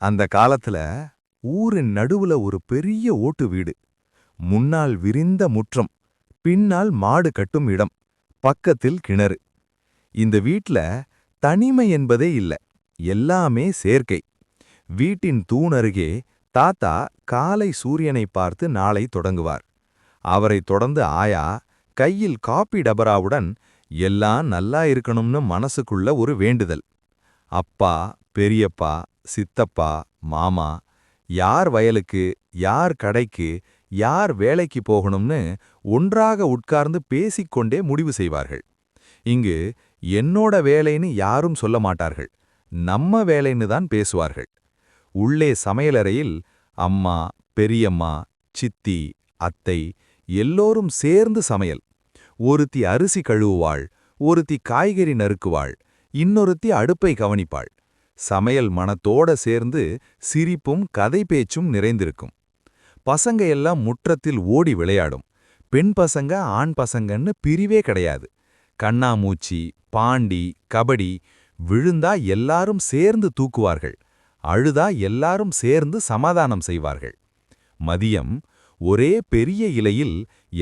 அந்த காலத்துல ஊரின் நடுவுல ஒரு பெரிய ஓட்டு வீடு. முன்னால் விரிந்த முற்றம், பின்னால் மாடு கட்டும் இடம், பக்கத்தில் கிணறு. இந்த வீட்ல தனிமை என்பதே இல்ல, எல்லாமே சேர்க்கை. வீட்டின் தூணருகே தாத்தா காலை சூரியனை பார்த்து நாளை தொடங்குவார். அவரைத் தொடர்ந்து ஆயா கையில் காப்பி டபராவுடன் எல்லாம் நல்லா இருக்கணும்னு மனசுக்குள்ள ஒரு வேண்டுதல். அப்பா, பெரியப்பா, சித்தப்பா, மாமா, யார் வயலுக்கு, யார் கடைக்கு, யார் வேலைக்கு போகணும்னு ஒன்றாக உட்கார்ந்து பேசிக்கொண்டே முடிவு செய்வார்கள். இங்கு என்னோட வேலைன்னு யாரும் சொல்ல மாட்டார்கள், நம்ம வேலைன்னு தான் பேசுவார்கள். உள்ளே சமையலறையில் அம்மா, பெரியம்மா, சித்தி, அத்தை எல்லோரும் சேர்ந்து சமையல். ஒருத்தி அரிசி கழுவுவாள், ஒருத்தி காய்கறி நறுக்குவாள், இன்னொருத்தி அடுப்பை கவனிப்பாள். சமையல் மணத்தோட சேர்ந்து சிரிப்பும் கதை பேச்சும் நிறைந்திருக்கும். பசங்க எல்லாம் முற்றத்தில் ஓடி விளையாடும். பெண் பசங்க ஆண் பசங்கன்னு பிரிவே கிடையாது. கண்ணாமூச்சி, பாண்டி, கபடி, விழுந்தா எல்லாரும் சேர்ந்து தூக்குவார்கள், அழுதா எல்லாரும் சேர்ந்து சமாதானம் செய்வார்கள். மதியம் ஒரே பெரிய இலையில்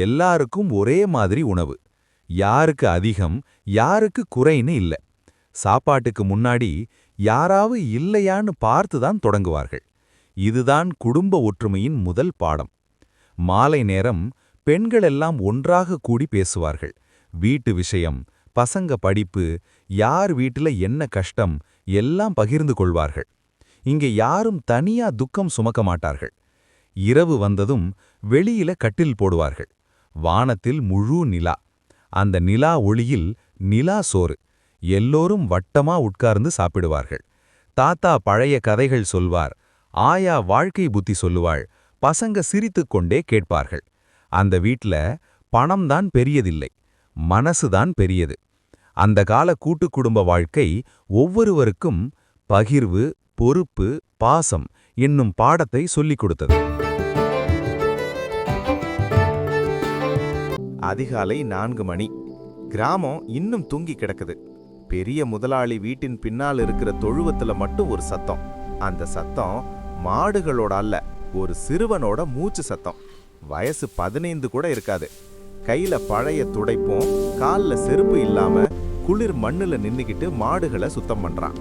எல்லாருக்கும் ஒரே மாதிரி உணவு. யாருக்கு அதிகம், யாருக்கு குறைன்னு இல்ல. சாப்பாட்டுக்கு முன்னாடி யாராவது இல்லையான்னு பார்த்துதான் தொடங்குவார்கள். இதுதான் குடும்ப ஒற்றுமையின் முதல் பாடம். மாலை நேரம் பெண்களெல்லாம் ஒன்றாக கூடி பேசுவார்கள். வீட்டு விஷயம், பசங்க படிப்பு, யார் வீட்டுல என்ன கஷ்டம் எல்லாம் பகிர்ந்து கொள்வார்கள். இங்கே யாரும் தனியா துக்கம் சுமக்க மாட்டார்கள். இரவு வந்ததும் வெளியில கட்டில் போடுவார்கள். வானத்தில் முழு நிலா. அந்த நிலா ஒளியில் நிலா சோறு. எல்லோரும் வட்டமா உட்கார்ந்து சாப்பிடுவார்கள். தாத்தா பழைய கதைகள் சொல்வார், ஆயா வாழ்க்கை புத்தி சொல்லுவாள், பசங்க சிரித்துக்கொண்டே கேட்பார்கள். அந்த வீட்ல பணம்தான் பெரியதில்லை, மனசுதான் பெரியது. அந்த கால கூட்டு குடும்ப வாழ்க்கை ஒவ்வொருவருக்கும் பகிர்வு, பொறுப்பு, பாசம் என்னும் பாடத்தை சொல்லிக் கொடுத்தது. அதிகாலை 4 மணி. கிராமம் இன்னும் தூங்கி கிடக்குது. பெரிய முதலாளி வீட்டின் பின்னால் இருக்கிற தொழுவத்துல மட்டும் ஒரு சத்தம். அந்த சத்தம் மாடுகளோட அல்ல, ஒரு சிறுவனோட மூச்சு சத்தம். வயசு 15 கூட இருக்காது. கையில பழைய துடைப்பும், கால்ல செருப்பு இல்லாம குளிர் மண்ணுல நின்னுக்கிட்டு மாடுகளை சுத்தம் பண்றான்.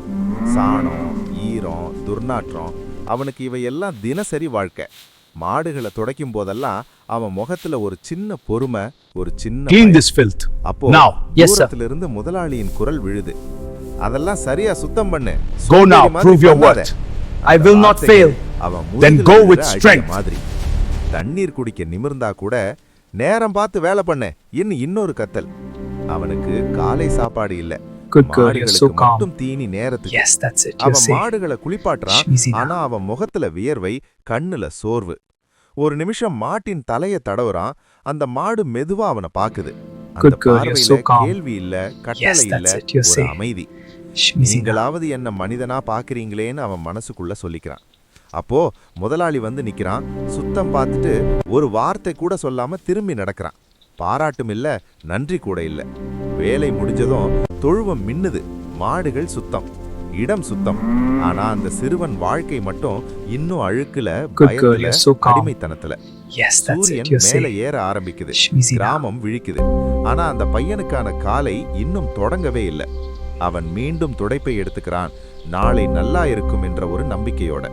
சாணம், ஈரம், துர்நாற்றம், அவனுக்கு இவையெல்லாம் தினசரி வாழ்க்கை. மாடுகளை துடைக்கும் போதெல்லாம் அவன் முகத்துல ஒரு சின்ன பொறுமை, ஒரு சின்ன அப்போ தூரத்திலிருந்து முதலாளியின் குரல் விழுது. அதெல்லாம் சரியா சுத்தம் பண்ணு. மாதிரி தண்ணீர் குடிக்க நிமிர்ந்தா கூட நேரம் பார்த்து வேலை பண்ண இன்னொரு கத்தல். அவனுக்கு காலை சாப்பாடு இல்ல, மட்டும் தீனி நேரத்துக்கு. அவன் மாடுகளை குளிப்பாட்டுறான், ஆனா அவன் முகத்துல வியர்வை, கண்ணுல சோர்வு. ஒரு நிமிஷம் மாட்டின் தலைய தடவுறான். அந்த மாடு மெதுவா அவனை பாக்குது. அந்த பார்வையில கேள்வி இல்ல, கட்டளை இல்ல, ஒரு அமைதி. நீங்களாவது என்ன மனிதனா பாக்குறீங்களேன்னு அவன் மனசுக்குள்ள சொல்லிக்கிறான். அப்போ முதலாளி வந்து நிக்கிறான். சுத்தம் பார்த்துட்டு ஒரு வார்த்தை கூட சொல்லாம திரும்பி நடக்கிறான். பாராட்டும் இல்ல, நன்றி கூட இல்ல. வேலை முடிஞ்சதும் தொழுவம் மின்னுது. மாடுகள் சுத்தம், இடம் சுத்தம். ஆனா அந்த சிறுவன் வாழ்க்கை மட்டும் இன்னும் அழுக்குல, பயத்துல, அடிமைத்தனத்துல. சூரியன் மேல ஏற ஆரம்பிக்குது. கிராமம் விழிக்குது. ஆனா அந்த பையனுக்கான காலை இன்னும் தொடங்கவே இல்லை. அவன் மீண்டும் துடைப்பை எடுத்துக்கிறான், நாளை நல்லா இருக்கும் என்ற ஒரு நம்பிக்கையோட.